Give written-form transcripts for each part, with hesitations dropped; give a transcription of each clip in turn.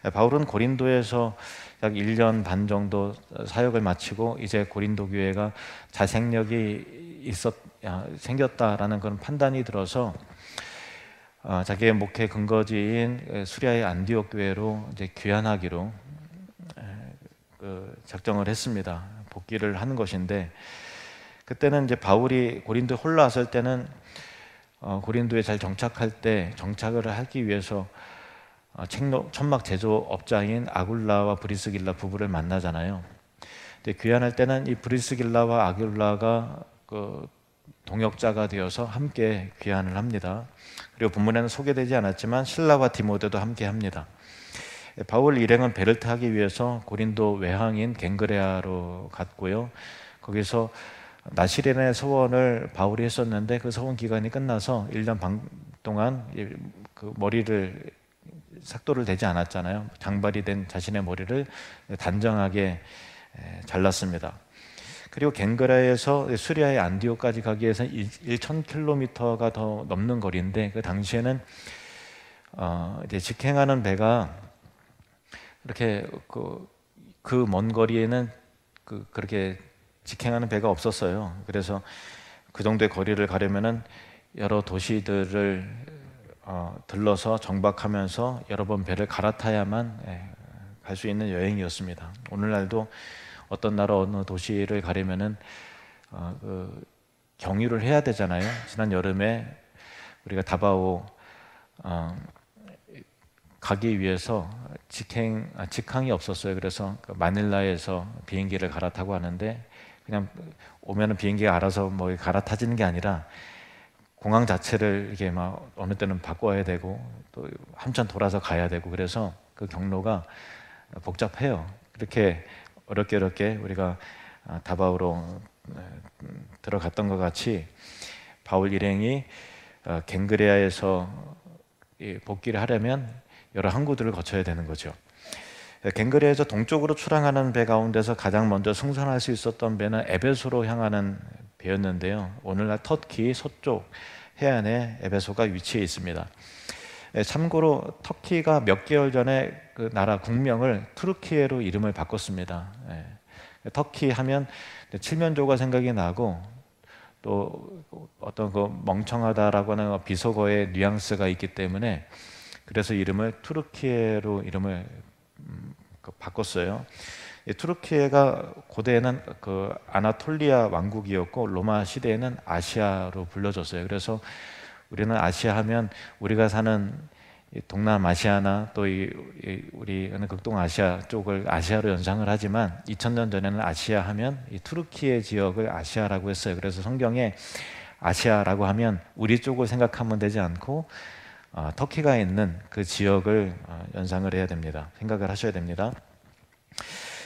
바울은 고린도에서 약 1년 반 정도 사역을 마치고 이제 고린도 교회가 자생력이 생겼다라는 그런 판단이 들어서 자기의 목회 근거지인 수리아의 안디옥 교회로 이제 귀환하기로 작정을 했습니다. 복귀를 하는 것인데, 그때는 이제 바울이 고린도에 홀로 왔을 때는 고린도에 잘 정착할 때 정착을 하기 위해서 천막 제조업자인 아굴라와 브리스길라 부부를 만나잖아요. 근데 귀환할 때는 이 브리스길라와 아굴라가 동역자가 되어서 함께 귀환을 합니다. 그리고 본문에는 소개되지 않았지만 실라와 디모데도 함께 합니다. 바울 일행은 배를 타기 위해서 고린도 외항인 갱그레아로 갔고요. 거기서 나시레네 서원을 바울이 했었는데 그 서원 기간이 끝나서 1년 반 동안 그 머리를 삭도를 대지 않았잖아요. 장발이 된 자신의 머리를 단정하게 잘랐습니다. 그리고 갱그라에서 수리아의 안디옥까지 가기 위해서 1,000km가 더 넘는 거리인데, 그 당시에는 이제 직행하는 배가 이렇게 그 먼 거리에는 그렇게 직행하는 배가 없었어요. 그래서 그 정도의 거리를 가려면은 여러 도시들을 들러서 정박하면서 여러 번 배를 갈아타야만 갈 수 있는 여행이었습니다. 오늘날도 어떤 나라 어느 도시를 가려면은 경유를 해야 되잖아요. 지난 여름에 우리가 다바오 가기 위해서 직항이 없었어요. 그래서 마닐라에서 비행기를 갈아타고 하는데, 그냥 오면은 비행기가 알아서 뭐 갈아타지는 게 아니라 공항 자체를 이렇게 막 어느 때는 바꿔야 되고 또 한참 돌아서 가야 되고, 그래서 그 경로가 복잡해요. 그렇게 어렵게 우리가 다바오로 들어갔던 것 같이 바울 일행이 갱그레아에서 복귀를 하려면 여러 항구들을 거쳐야 되는 거죠. 갱그레아에서 동쪽으로 출항하는 배 가운데서 가장 먼저 승선할 수 있었던 배는 에베소로 향하는 배였는데요. 오늘날 터키 서쪽 해안에 에베소가 위치해 있습니다. 참고로 터키가 몇 개월 전에 그 나라 국명을 투르키예로 이름을 바꿨습니다. 터키 하면 칠면조가 생각이 나고, 또 어떤 멍청하다라고 하는 비속어의 뉘앙스가 있기 때문에 그래서 이름을 투르키예로 이름을 바꿨어요. 투르키예가 고대에는 그 아나톨리아 왕국이었고 로마 시대에는 아시아로 불려졌어요. 그래서 우리는 아시아 하면 우리가 사는 동남아시아나 또 우리는 극동아시아 쪽을 아시아로 연상을 하지만 2000년 전에는 아시아 하면 이 투르키예 지역을 아시아라고 했어요. 그래서 성경에 아시아라고 하면 우리 쪽을 생각하면 되지 않고 터키가 있는 그 지역을 연상을 해야 됩니다. 생각을 하셔야 됩니다.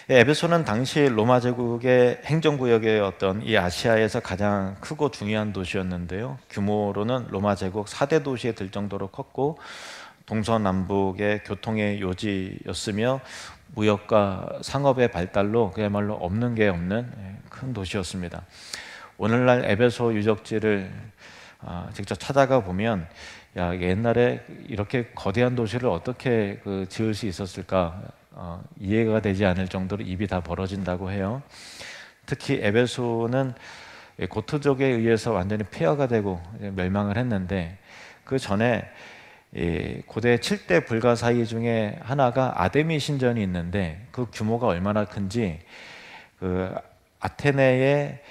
에베소는 당시 로마 제국의 행정구역이었던 이 아시아에서 가장 크고 중요한 도시였는데요. 규모로는 로마 제국 4대 도시에 들 정도로 컸고 동서남북의 교통의 요지였으며 무역과 상업의 발달로 그야말로 없는 게 없는 큰 도시였습니다. 오늘날 에베소 유적지를 직접 찾아가 보면 옛날에 이렇게 거대한 도시를 어떻게 지을 수 있었을까 이해가 되지 않을 정도로 입이 다 벌어진다고 해요. 특히 에베소는 고트족에 의해서 완전히 폐허가 되고 멸망을 했는데, 그 전에 고대 7대 불가사의 중에 하나가 아데미 신전이 있는데 그 규모가 얼마나 큰지 그 아테네의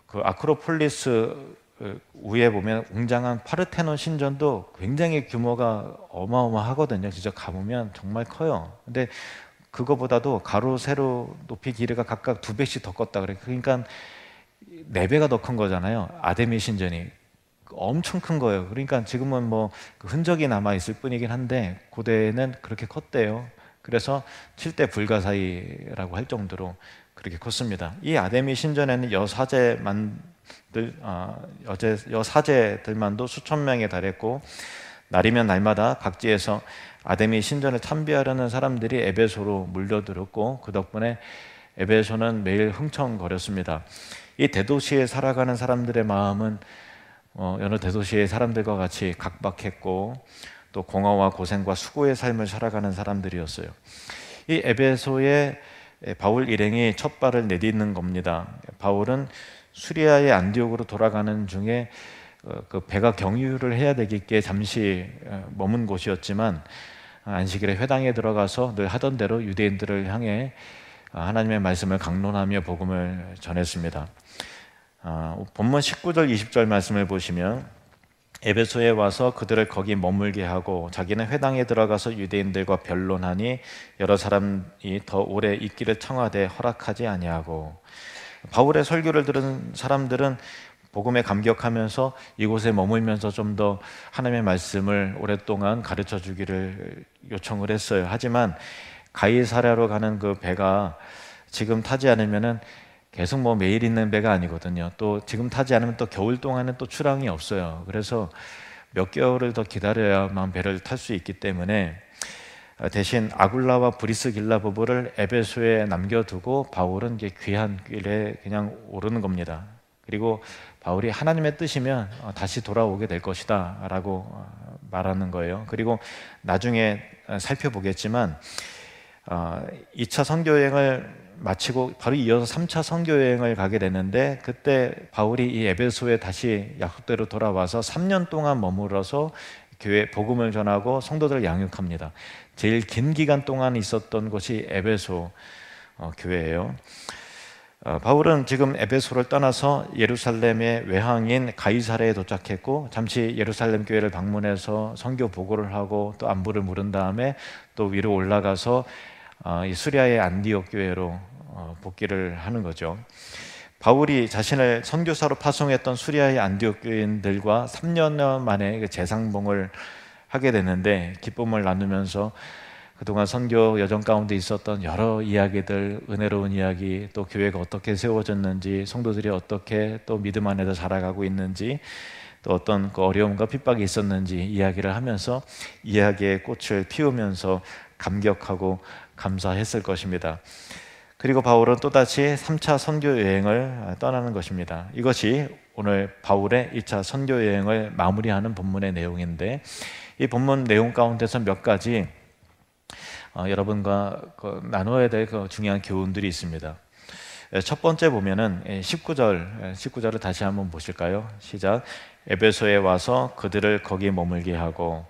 그 아크로폴리스 위에 보면 웅장한 파르테논 신전도 굉장히 규모가 어마어마하거든요. 진짜 가보면 정말 커요. 근데 그거보다도 가로 세로 높이 길이가 각각 2배씩 더 컸다 그래. 그러니까 4배가 더 큰 거잖아요. 아데미 신전이 엄청 큰 거예요. 그러니까 지금은 뭐 흔적이 남아 있을 뿐이긴 한데 고대에는 그렇게 컸대요. 그래서 7대 불가사의라고 할 정도로 그렇게 컸습니다. 이 아데미 신전에는 여사제들만도 수천 명에 달했고, 날이면 날마다 각지에서 아데미 신전을 참배하려는 사람들이 에베소로 몰려들었고, 그 덕분에 에베소는 매일 흥청거렸습니다. 이 대도시에 살아가는 사람들의 마음은 여러 대도시의 사람들과 같이 각박했고, 또 공허와 고생과 수고의 삶을 살아가는 사람들이었어요. 이 에베소에 바울 일행이 첫 발을 내딛는 겁니다. 바울은 수리아의 안디옥으로 돌아가는 중에 그 배가 경유를 해야 되기에 잠시 머문 곳이었지만 안식일에 회당에 들어가서 늘 하던 대로 유대인들을 향해 하나님의 말씀을 강론하며 복음을 전했습니다. 본문 19절 20절 말씀을 보시면 에베소에 와서 그들을 거기 머물게 하고 자기는 회당에 들어가서 유대인들과 변론하니 여러 사람이 더 오래 있기를 청하되 허락하지 아니하고, 바울의 설교를 들은 사람들은 복음에 감격하면서 이곳에 머물면서 좀 더 하나님의 말씀을 오랫동안 가르쳐 주기를 요청을 했어요. 하지만 가이사랴로 가는 그 배가 지금 타지 않으면은 계속 매일 있는 배가 아니거든요. 또 지금 타지 않으면 또 겨울 동안은 또 출항이 없어요. 그래서 몇 개월을 더 기다려야만 배를 탈 수 있기 때문에 대신 아굴라와 브리스길라 부부를 에베소에 남겨두고 바울은 이제 귀한 길에 그냥 오르는 겁니다. 그리고 바울이 하나님의 뜻이면 다시 돌아오게 될 것이다 라고 말하는 거예요. 그리고 나중에 살펴보겠지만 2차 선교여행을 마치고 바로 이어서 3차 선교여행을 가게 되는데, 그때 바울이 이 에베소에 다시 약속대로 돌아와서 3년 동안 머물러서 교회 복음을 전하고 성도들을 양육합니다. 제일 긴 기간 동안 있었던 곳이 에베소 교회예요. 바울은 지금 에베소를 떠나서 예루살렘의 외항인 가이사랴에 도착했고, 잠시 예루살렘 교회를 방문해서 선교 보고를 하고 또 안부를 물은 다음에 또 위로 올라가서 이 수리아의 안디옥 교회로 복귀를 하는 거죠. 바울이 자신을 선교사로 파송했던 수리아의 안디옥 교인들과 3년 만에 재상봉을 하게 되는데, 기쁨을 나누면서 그동안 선교 여정 가운데 있었던 여러 이야기들, 은혜로운 이야기, 또 교회가 어떻게 세워졌는지, 성도들이 어떻게 또 믿음 안에서 자라가고 있는지, 또 어떤 그 어려움과 핍박이 있었는지 이야기를 하면서 이야기의 꽃을 피우면서 감격하고 감사했을 것입니다. 그리고 바울은 또다시 3차 선교 여행을 떠나는 것입니다. 이것이 오늘 바울의 2차 선교 여행을 마무리하는 본문의 내용인데, 이 본문 내용 가운데서 몇 가지 여러분과 나눠야 될 중요한 교훈들이 있습니다. 첫 번째 보면은 19절을 다시 한번 보실까요? 시작. 에베소에 와서 그들을 거기 머물게 하고.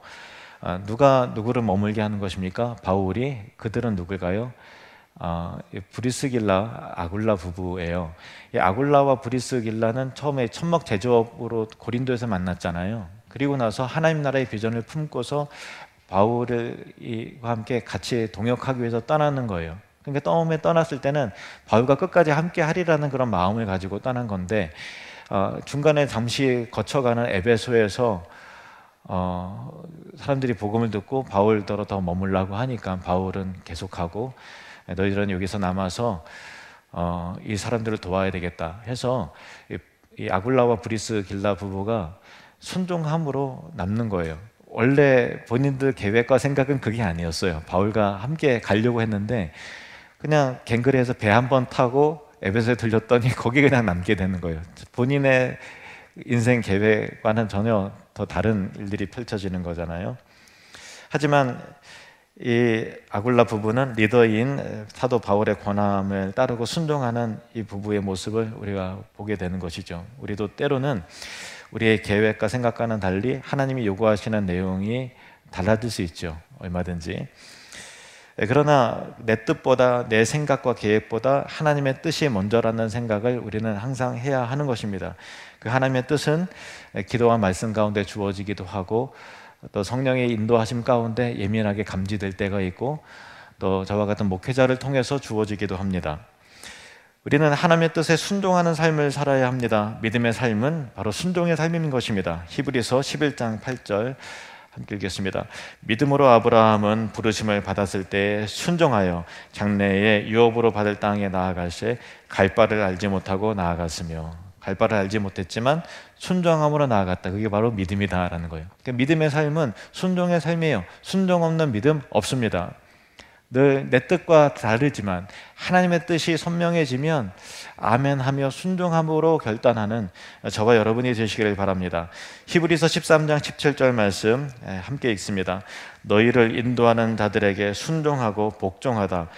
누가 누구를 머물게 하는 것입니까? 바울이. 그들은 누굴까요? 브리스길라, 아굴라 부부예요. 이 아굴라와 브리스길라는 처음에 천막 제조업으로 고린도에서 만났잖아요. 그리고 나서 하나님 나라의 비전을 품고서 바울과 함께 같이 동역하기 위해서 떠나는 거예요. 그러니까 처음에 떠났을 때는 바울과 끝까지 함께 하리라는 그런 마음을 가지고 떠난 건데, 중간에 잠시 거쳐가는 에베소에서 사람들이 복음을 듣고 바울더러 더 머물라고 하니까 바울은 계속하고, 너희들은 여기서 남아서 이 사람들을 도와야 되겠다 해서 이 아굴라와 브리스길라 부부가 순종함으로 남는 거예요. 원래 본인들 계획과 생각은 그게 아니었어요. 바울과 함께 가려고 했는데 그냥 갱그레에서 배 한 번 타고 에베소에 들렸더니 거기 그냥 남게 되는 거예요. 본인의 인생 계획과는 전혀 더 다른 일들이 펼쳐지는 거잖아요. 하지만 이 아굴라 부부는 리더인 사도 바울의 권함을 따르고 순종하는 이 부부의 모습을 우리가 보게 되는 것이죠. 우리도 때로는 우리의 계획과 생각과는 달리 하나님이 요구하시는 내용이 달라질 수 있죠. 얼마든지. 그러나 내 뜻보다, 내 생각과 계획보다 하나님의 뜻이 먼저라는 생각을 우리는 항상 해야 하는 것입니다. 그 하나님의 뜻은 기도와 말씀 가운데 주어지기도 하고, 또 성령의 인도하심 가운데 예민하게 감지될 때가 있고, 또 저와 같은 목회자를 통해서 주어지기도 합니다. 우리는 하나님의 뜻에 순종하는 삶을 살아야 합니다. 믿음의 삶은 바로 순종의 삶인 것입니다. 히브리서 11장 8절 함께 읽겠습니다. 믿음으로 아브라함은 부르심을 받았을 때 순종하여 장래에 유업으로 받을 땅에 나아갈새 갈 바를 알지 못하고 나아갔으며. 갈 바를 알지 못했지만 순종함으로 나아갔다. 그게 바로 믿음이다라는 거예요. 그러니까 믿음의 삶은 순종의 삶이에요. 순종 없는 믿음 없습니다. 늘 내 뜻과 다르지만 하나님의 뜻이 선명해지면 아멘하며 순종함으로 결단하는 저와 여러분이 되시기를 바랍니다. 히브리서 13장 17절 말씀 함께 읽습니다. 너희를 인도하는 자들에게 순종하고 복종하다.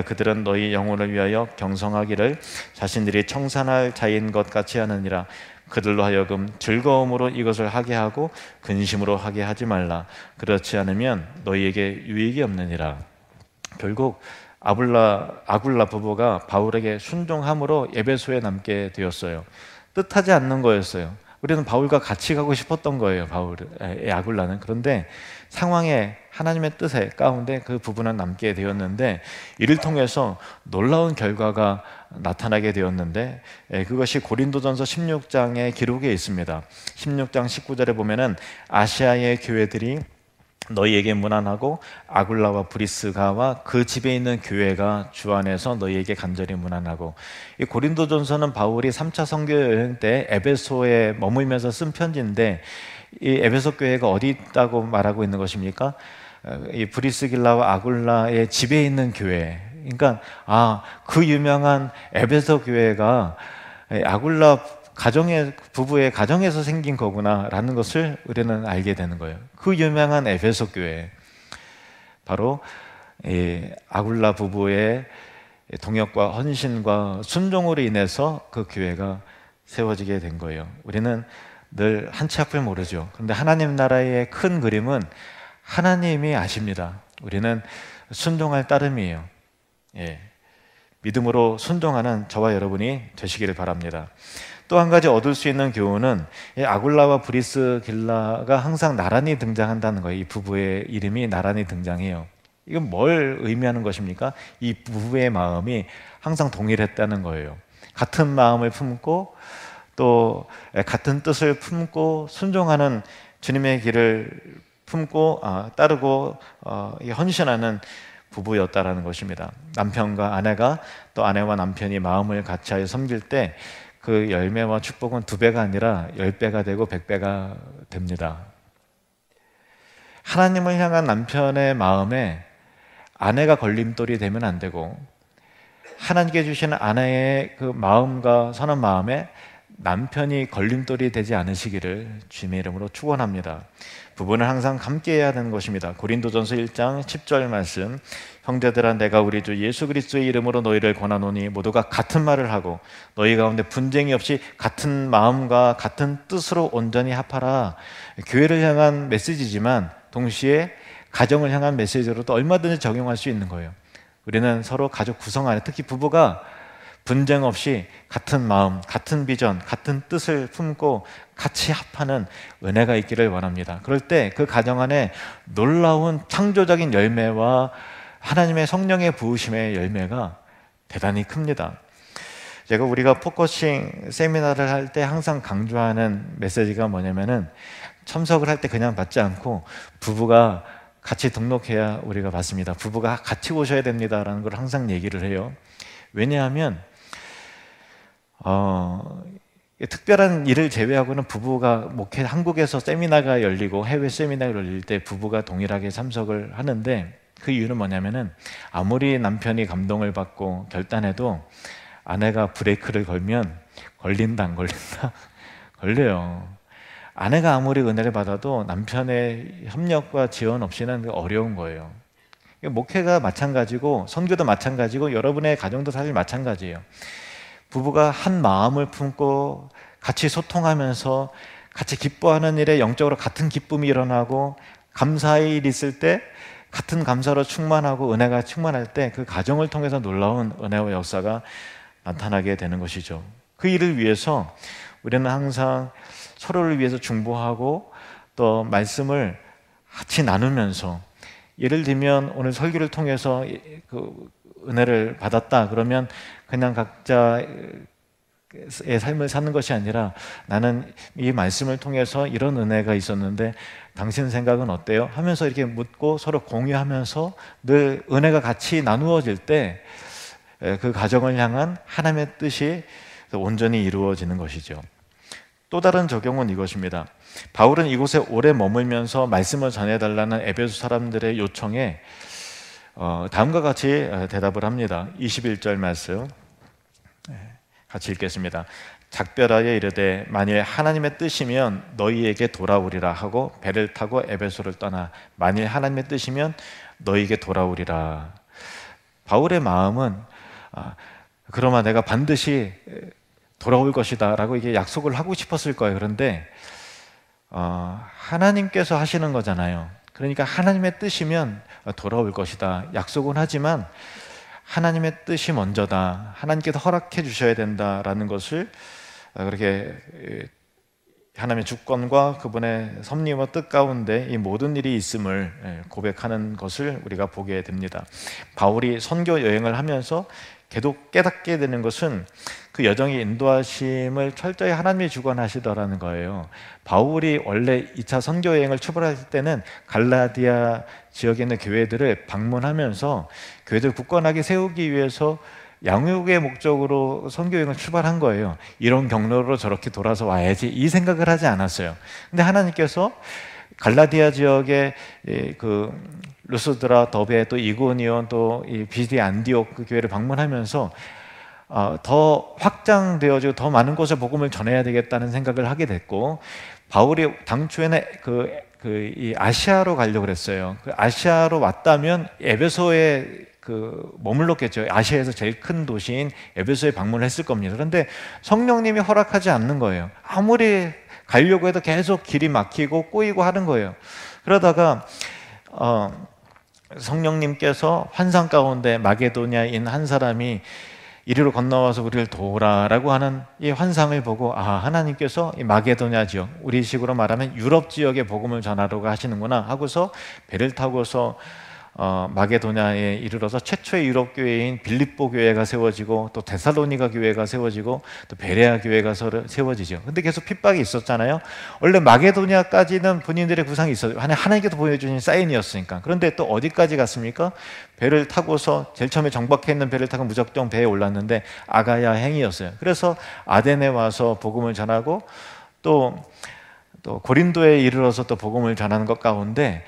그들은 너희 영혼을 위하여 경성하기를 자신들이 청산할 자인 것 같이 하느니라. 그들로 하여금 즐거움으로 이것을 하게 하고 근심으로 하게 하지 말라. 그렇지 않으면 너희에게 유익이 없느니라. 결국 아굴라 부부가 바울에게 순종함으로 에베소에 남게 되었어요. 뜻하지 않는 거였어요. 우리는 바울과 같이 가고 싶었던 거예요. 아굴라는. 그런데 상황에 하나님의 뜻의 가운데 그 부부는 남게 되었는데 이를 통해서 놀라운 결과가 나타나게 되었는데 그것이 고린도전서 16장의 기록에 있습니다. 16장 19절에 보면은 아시아의 교회들이 너희에게 문안하고 아굴라와 브리스가와 그 집에 있는 교회가 주 안에서 너희에게 간절히 문안하고, 이 고린도전서는 바울이 3차 선교 여행 때 에베소에 머물면서 쓴 편지인데 이 에베소 교회가 어디 있다고 말하고 있는 것입니까? 이 브리스길라와 아굴라의 집에 있는 교회. 그러니까 그 유명한 에베소 교회가 아굴라 부부의 가정에서 생긴 거구나라는 것을 우리는 알게 되는 거예요. 그 유명한 에베소 교회, 바로 아굴라 부부의 동역과 헌신과 순종으로 인해서 그 교회가 세워지게 된 거예요. 우리는 늘 한 치 앞을 모르죠. 그런데 하나님 나라의 큰 그림은 하나님이 아십니다. 우리는 순종할 따름이에요. 믿음으로 순종하는 저와 여러분이 되시기를 바랍니다. 또 한 가지 얻을 수 있는 교훈은 아굴라와 브리스길라가 항상 나란히 등장한다는 거예요. 이 부부의 이름이 나란히 등장해요. 이건 뭘 의미하는 것입니까? 이 부부의 마음이 항상 동일했다는 거예요. 같은 마음을 품고 또 같은 뜻을 품고 순종하는 주님의 길을 품고 따르고 헌신하는 부부였다라는 것입니다. 남편과 아내가 또 아내와 남편이 마음을 같이하여 섬길 때 그 열매와 축복은 2배가 아니라 10배가 되고 100배가 됩니다. 하나님을 향한 남편의 마음에 아내가 걸림돌이 되면 안 되고, 하나님께 주시는 아내의 그 마음과 선한 마음에 남편이 걸림돌이 되지 않으시기를 주님의 이름으로 축원합니다. 부부는 항상 함께해야 하는 것입니다. 고린도전서 1장 10절 말씀, 형제들아 내가 우리 주 예수 그리스도의 이름으로 너희를 권하노니 모두가 같은 말을 하고 너희 가운데 분쟁이 없이 같은 마음과 같은 뜻으로 온전히 합하라. 교회를 향한 메시지지만 동시에 가정을 향한 메시지로도 얼마든지 적용할 수 있는 거예요. 우리는 서로 가족 구성 안에, 특히 부부가 분쟁 없이 같은 마음, 같은 비전, 같은 뜻을 품고 같이 합하는 은혜가 있기를 원합니다. 그럴 때 그 가정 안에 놀라운 창조적인 열매와 하나님의 성령의 부으심의 열매가 대단히 큽니다. 우리가 포커싱 세미나를 할 때 항상 강조하는 메시지가 뭐냐면은, 참석을 할 때 그냥 받지 않고 부부가 같이 등록해야 우리가 받습니다. 부부가 같이 오셔야 됩니다라는 걸 항상 얘기를 해요. 왜냐하면 특별한 일을 제외하고는 부부가 한국에서 세미나가 열리고 해외 세미나가 열릴 때 부부가 동일하게 참석을 하는데, 그 이유는 뭐냐면은 아무리 남편이 감동을 받고 결단해도 아내가 브레이크를 걸면 걸린다 안 걸린다? 걸려요. 아내가 아무리 은혜를 받아도 남편의 협력과 지원 없이는 어려운 거예요. 목회가 마찬가지고 선교도 마찬가지고 여러분의 가정도 사실 마찬가지예요. 부부가 한 마음을 품고 같이 소통하면서 같이 기뻐하는 일에 영적으로 같은 기쁨이 일어나고, 감사의 일이 있을 때 같은 감사로 충만하고 은혜가 충만할 때 그 가정을 통해서 놀라운 은혜와 역사가 나타나게 되는 것이죠. 그 일을 위해서 우리는 항상 서로를 위해서 중보하고 또 말씀을 같이 나누면서, 예를 들면 오늘 설교를 통해서 그 은혜를 받았다 그러면 그냥 각자의 삶을 사는 것이 아니라, 나는 이 말씀을 통해서 이런 은혜가 있었는데 당신 생각은 어때요? 하면서 이렇게 묻고 서로 공유하면서 늘 은혜가 같이 나누어질 때 그 가정을 향한 하나님의 뜻이 온전히 이루어지는 것이죠. 또 다른 적용은 이것입니다. 바울은 이곳에 오래 머물면서 말씀을 전해달라는 에베소 사람들의 요청에 다음과 같이 대답을 합니다. 21절 말씀 같이 읽겠습니다. 작별하여 이르되 만일 하나님의 뜻이면 너희에게 돌아오리라 하고 배를 타고 에베소를 떠나 만일 하나님의 뜻이면 너희에게 돌아오리라. 바울의 마음은 그러나 내가 반드시 돌아올 것이다 라고 이게 약속을 하고 싶었을 거예요. 그런데 하나님께서 하시는 거잖아요. 그러니까 하나님의 뜻이면 돌아올 것이다 약속은 하지만 하나님의 뜻이 먼저다, 하나님께서 허락해 주셔야 된다라는 것을 그렇게 하나님의 주권과 그분의 섭리와 뜻 가운데 이 모든 일이 있음을 고백하는 것을 우리가 보게 됩니다. 바울이 선교 여행을 하면서 계속 깨닫게 되는 것은 그 여정의 인도하심을 철저히 하나님이 주관하시더라는 거예요. 바울이 원래 2차 선교 여행을 출발할 때는 갈라디아 지역에 있는 교회들을 방문하면서 교회들 굳건하게 세우기 위해서 양육의 목적으로 선교 여행을 출발한 거예요. 이런 경로로 저렇게 돌아서 와야지 이 생각을 하지 않았어요. 근데 하나님께서 갈라디아 지역의 그 루스드라, 더베, 또 이고니온, 또 비디 안디옥 그 교회를 방문하면서 더 확장되어지고 더 많은 곳에 복음을 전해야 되겠다는 생각을 하게 됐고, 바울이 당초에는 이 아시아로 가려고 그랬어요. 그 아시아로 왔다면 에베소에 머물렀겠죠. 아시아에서 제일 큰 도시인 에베소에 방문을 했을 겁니다. 그런데 성령님이 허락하지 않는 거예요. 아무리 가려고 해도 계속 길이 막히고 꼬이고 하는 거예요. 그러다가 성령님께서 환상 가운데 마게도냐인 한 사람이 이리로 건너와서 우리를 도우라라고 하는 이 환상을 보고 하나님께서 이 마게도냐 지역, 우리식으로 말하면 유럽 지역에 복음을 전하려고 하시는구나 하고서 배를 타고서 마게도냐에 이르러서 최초의 유럽 교회인 빌립보 교회가 세워지고 또 데살로니가 교회가 세워지고 또 베레아 교회가 세워지죠. 근데 계속 핍박이 있었잖아요. 원래 마게도냐까지는 본인들의 구상이 있어요. 하나님께서 보여주신 사인이었으니까. 그런데 또 어디까지 갔습니까? 배를 타고서 제일 처음에 정박해 있는 배를 타고 무작정 배에 올랐는데 아가야 행이었어요. 그래서 아덴에 와서 복음을 전하고 또 고린도에 이르러서 또 복음을 전하는 것 가운데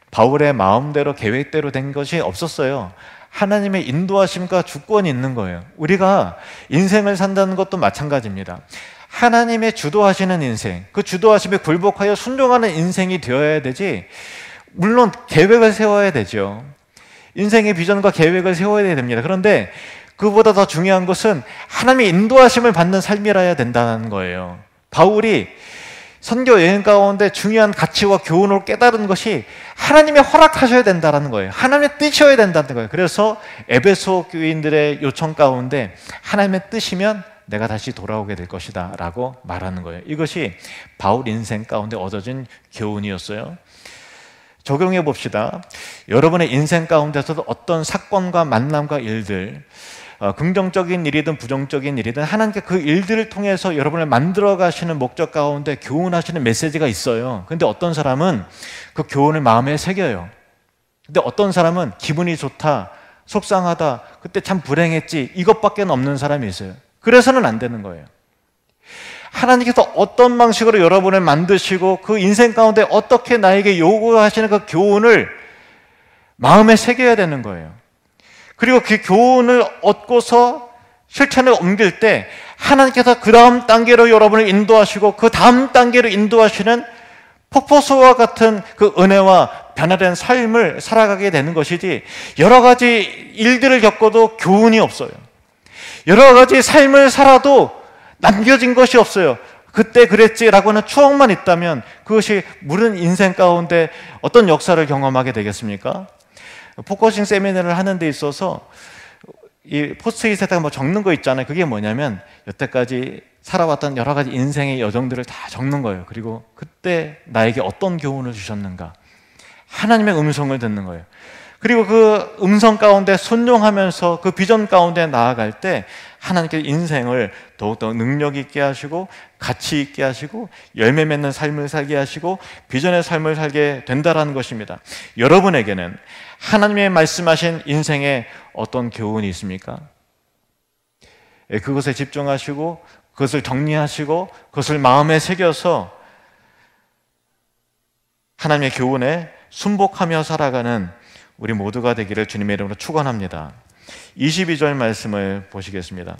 바울의 마음대로 계획대로 된 것이 없었어요. 하나님의 인도하심과 주권이 있는 거예요. 우리가 인생을 산다는 것도 마찬가지입니다. 하나님의 주도하시는 인생, 그 주도하심에 굴복하여 순종하는 인생이 되어야 되지, 물론 계획을 세워야 되죠. 인생의 비전과 계획을 세워야 됩니다. 그런데 그보다 더 중요한 것은 하나님의 인도하심을 받는 삶이라야 된다는 거예요. 바울이 선교 여행 가운데 중요한 가치와 교훈을 깨달은 것이 하나님이 허락하셔야 된다는 거예요. 하나님의 뜻이어야 된다는 거예요. 그래서 에베소 교인들의 요청 가운데 하나님의 뜻이면 내가 다시 돌아오게 될 것이다 라고 말하는 거예요. 이것이 바울 인생 가운데 얻어진 교훈이었어요. 적용해 봅시다. 여러분의 인생 가운데서도 어떤 사건과 만남과 일들, 긍정적인 일이든 부정적인 일이든 하나님께 그 일들을 통해서 여러분을 만들어 가시는 목적 가운데 교훈하시는 메시지가 있어요. 근데 어떤 사람은 그 교훈을 마음에 새겨요. 근데 어떤 사람은 기분이 좋다, 속상하다, 그때 참 불행했지, 이것밖에 없는 사람이 있어요. 그래서는 안 되는 거예요. 하나님께서 어떤 방식으로 여러분을 만드시고 그 인생 가운데 어떻게 나에게 요구하시는 그 교훈을 마음에 새겨야 되는 거예요. 그리고 그 교훈을 얻고서 실천에 옮길 때 하나님께서 그 다음 단계로 여러분을 인도하시고 그 다음 단계로 인도하시는 폭포수와 같은 그 은혜와 변화된 삶을 살아가게 되는 것이지, 여러 가지 일들을 겪어도 교훈이 없어요. 여러 가지 삶을 살아도 남겨진 것이 없어요. 그때 그랬지라고 하는 추억만 있다면 그것이 무른 인생 가운데 어떤 역사를 경험하게 되겠습니까? 포커싱 세미나를 하는 데 있어서 이 포스트잇에다가 적는 거 있잖아요. 그게 뭐냐면 여태까지 살아왔던 여러 가지 인생의 여정들을 다 적는 거예요. 그리고 그때 나에게 어떤 교훈을 주셨는가, 하나님의 음성을 듣는 거예요. 그리고 그 음성 가운데 순종하면서 그 비전 가운데 나아갈 때 하나님께서 인생을 더욱더 능력 있게 하시고 가치 있게 하시고 열매 맺는 삶을 살게 하시고 비전의 삶을 살게 된다는 것입니다. 여러분에게는 하나님의 말씀하신 인생에 어떤 교훈이 있습니까? 그것에 집중하시고 그것을 정리하시고 그것을 마음에 새겨서 하나님의 교훈에 순복하며 살아가는 우리 모두가 되기를 주님의 이름으로 축원합니다. 22절 말씀을 보시겠습니다.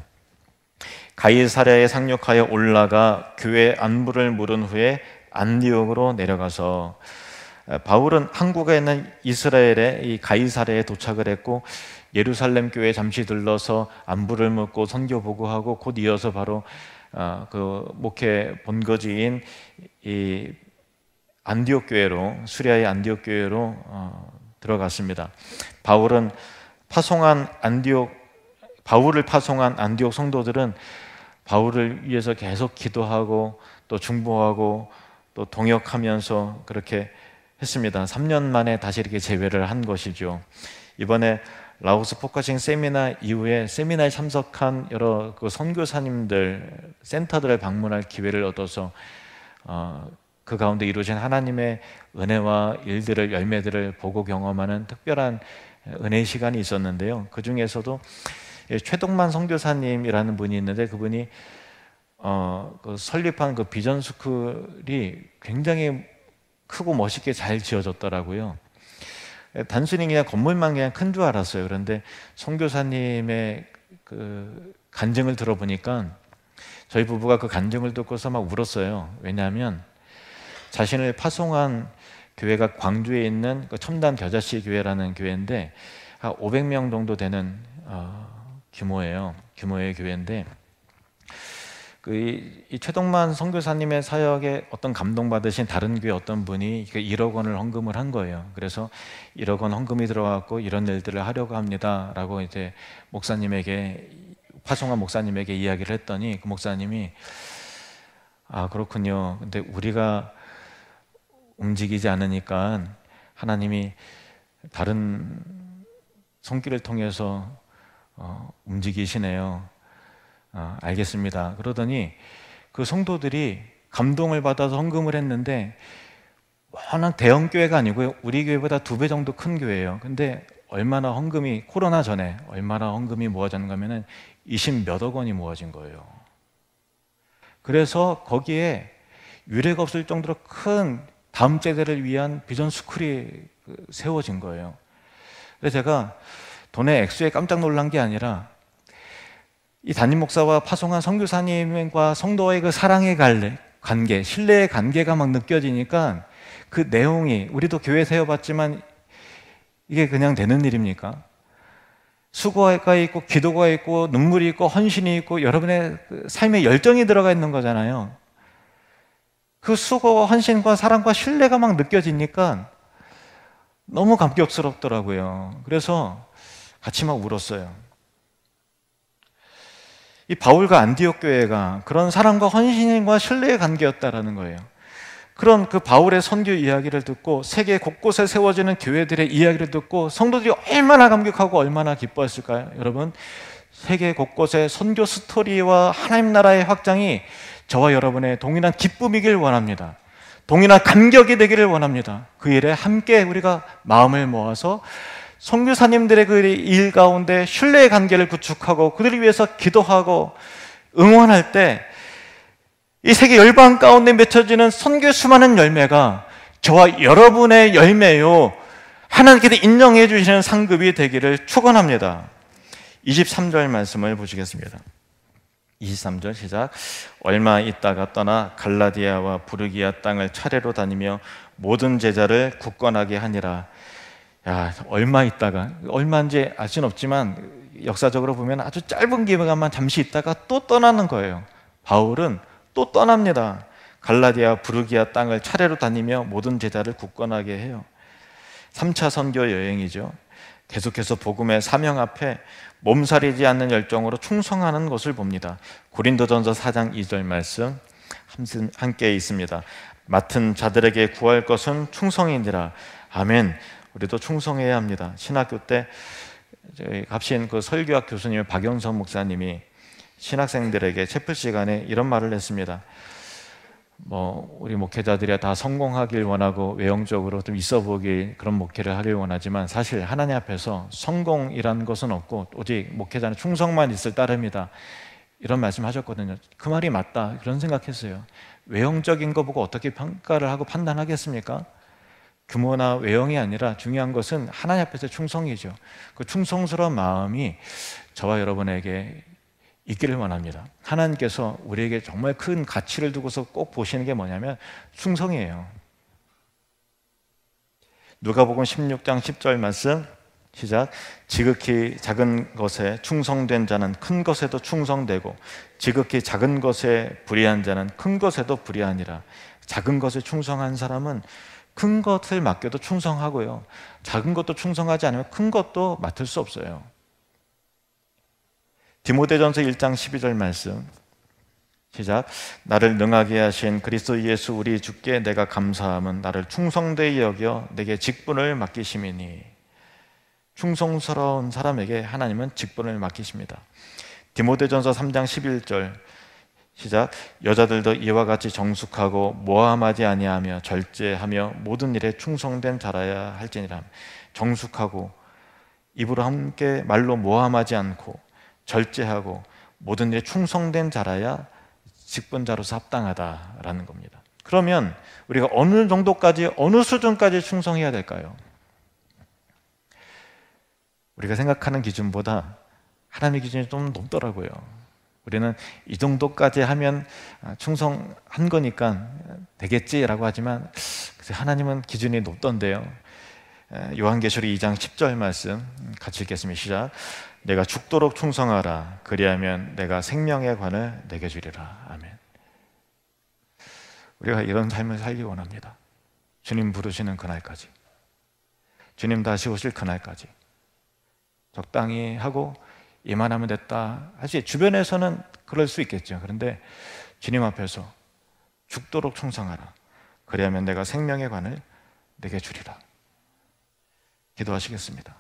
가이사랴에 상륙하여 올라가 교회 안부를 물은 후에 안디옥으로 내려가서, 바울은 한국에 있는 이스라엘의 이 가이사랴에 도착을 했고 예루살렘 교회에 잠시 들러서 안부를 묻고 선교 보고하고 곧 이어서 바로 그 목회 본거지인 이 안디옥 교회로, 수리아의 안디옥 교회로 들어갔습니다. 바울을 파송한 안디옥 성도들은 바울을 위해서 계속 기도하고 또 중보하고 또 동역하면서 그렇게 했습니다. 3년 만에 다시 이렇게 재회를 한 것이죠. 이번에 라오스 포커싱 세미나 이후에 세미나에 참석한 여러 그 선교사님들 센터들을 방문할 기회를 얻어서 그 가운데 이루어진 하나님의 은혜와 일들을, 열매들을 보고 경험하는 특별한 은혜의 시간이 있었는데요. 그 중에서도 최동만 선교사님이라는 분이 있는데 그분이 그 설립한 그 비전 스쿨이 굉장히 크고 멋있게 잘 지어졌더라고요. 단순히 그냥 건물만 그냥 큰 줄 알았어요. 그런데 선교사님의 그 간증을 들어보니까 저희 부부가 그 간증을 듣고서 막 울었어요. 왜냐하면 자신을 파송한 교회가 광주에 있는 그 첨단 겨자씨 교회라는 교회인데 한 500명 정도 되는 규모의 교회인데 이 최동만 선교사님의 사역에 어떤 감동받으신 다른 교회 어떤 분이 1억 원을 헌금을 한 거예요. 그래서 1억 원 헌금이 들어갔고 이런 일들을 하려고 합니다라고 이제 파송한 목사님에게 이야기를 했더니 그 목사님이 그렇군요. 근데 우리가 움직이지 않으니까 하나님이 다른 손길을 통해서 움직이시네요. 알겠습니다. 그러더니 그 성도들이 감동을 받아서 헌금을 했는데 워낙 대형 교회가 아니고요. 우리 교회보다 2배 정도 큰 교회예요. 근데 코로나 전에 얼마나 헌금이 모아졌는가 하면은 20몇억 원이 모아진 거예요. 그래서 거기에 유례가 없을 정도로 큰 다음 세대를 위한 비전 스쿨이 세워진 거예요. 그래서 제가 돈의 액수에 깜짝 놀란 게 아니라 이 담임 목사와 파송한 선교사님과 성도와의 그 사랑의 관계, 신뢰의 관계가 막 느껴지니까 그 내용이, 우리도 교회 세워봤지만 이게 그냥 되는 일입니까? 수고가 있고 기도가 있고 눈물이 있고 헌신이 있고 여러분의 그 삶에 열정이 들어가 있는 거잖아요. 그 수고와 헌신과 사랑과 신뢰가 막 느껴지니까 너무 감격스럽더라고요. 그래서 같이 막 울었어요. 이 바울과 안디옥 교회가 그런 사랑과 헌신과 신뢰의 관계였다라는 거예요. 그런 그 바울의 선교 이야기를 듣고 세계 곳곳에 세워지는 교회들의 이야기를 듣고 성도들이 얼마나 감격하고 얼마나 기뻐했을까요? 여러분, 세계 곳곳의 선교 스토리와 하나님 나라의 확장이 저와 여러분의 동일한 기쁨이길 원합니다. 동일한 감격이 되기를 원합니다. 그 일에 함께 우리가 마음을 모아서 선교사님들의 그 일 가운데 신뢰의 관계를 구축하고 그들을 위해서 기도하고 응원할 때 이 세계 열방 가운데 맺혀지는 선교의 수많은 열매가 저와 여러분의 열매요, 하나님께서 인정해 주시는 상급이 되기를 축원합니다. 23절 말씀을 보시겠습니다. 23절 시작. 얼마 있다가 떠나 갈라디아와 부르기아 땅을 차례로 다니며 모든 제자를 굳건하게 하니라. 얼마 있다가, 얼마인지 알 수는 없지만 역사적으로 보면 아주 짧은 기간만 잠시 있다가 또 떠나는 거예요. 바울은 또 떠납니다. 갈라디아 부르기아 땅을 차례로 다니며 모든 제자를 굳건하게 해요. 3차 선교 여행이죠. 계속해서 복음의 사명 앞에 몸살이지 않는 열정으로 충성하는 것을 봅니다. 고린도전서 4장 2절 말씀 함께 있습니다. 맡은 자들에게 구할 것은 충성이니라. 아멘. 우리도 충성해야 합니다. 신학교 때 저희 갑신 그 설교학 교수님 박영선 목사님이 신학생들에게 채플 시간에 이런 말을 했습니다. 우리 목회자들이 다 성공하길 원하고 외형적으로 좀 있어 보길 그런 목회를 하길 원하지만 사실 하나님 앞에서 성공이라는 것은 없고 오직 목회자는 충성만 있을 따름이다. 이런 말씀 하셨거든요. 그 말이 맞다. 그런 생각했어요. 외형적인 거 보고 어떻게 평가를 하고 판단하겠습니까? 규모나 외형이 아니라 중요한 것은 하나님 앞에서 충성이죠. 그 충성스러운 마음이 저와 여러분에게 있기를 원합니다. 하나님께서 우리에게 정말 큰 가치를 두고서 꼭 보시는 게 뭐냐면 충성이에요. 누가복음 16장 10절 말씀 시작. 지극히 작은 것에 충성된 자는 큰 것에도 충성되고 지극히 작은 것에 불의한 자는 큰 것에도 불의하니라. 작은 것에 충성한 사람은 큰 것을 맡겨도 충성하고요, 작은 것도 충성하지 않으면 큰 것도 맡을 수 없어요. 디모데전서 1장 12절 말씀 시작. 나를 능하게 하신 그리스도 예수 우리 주께 내가 감사함은 나를 충성되이 여겨 내게 직분을 맡기심이니. 충성스러운 사람에게 하나님은 직분을 맡기십니다. 디모데전서 3장 11절 시작. 여자들도 이와 같이 정숙하고 모함하지 아니하며 절제하며 모든 일에 충성된 자라야 할지니라. 정숙하고 입으로 함께 말로 모함하지 않고 절제하고 모든 일에 충성된 자라야 직분자로서 합당하다라는 겁니다. 그러면 우리가 어느 정도까지, 어느 수준까지 충성해야 될까요? 우리가 생각하는 기준보다 하나님의 기준이 좀 높더라고요. 우리는 이 정도까지 하면 충성한 거니까 되겠지라고 하지만 하나님은 기준이 높던데요. 요한계시록 2장 10절 말씀 같이 읽겠습니다. 시작. 내가 죽도록 충성하라. 그리하면 내가 생명의 관을 내게 주리라. 아멘. 우리가 이런 삶을 살기 원합니다. 주님 부르시는 그날까지, 주님 다시 오실 그날까지 적당히 하고 이만하면 됐다. 사실 주변에서는 그럴 수 있겠죠. 그런데 주님 앞에서 죽도록 충성하라. 그리하면 내가 생명의 관을 내게 주리라. 기도하시겠습니다.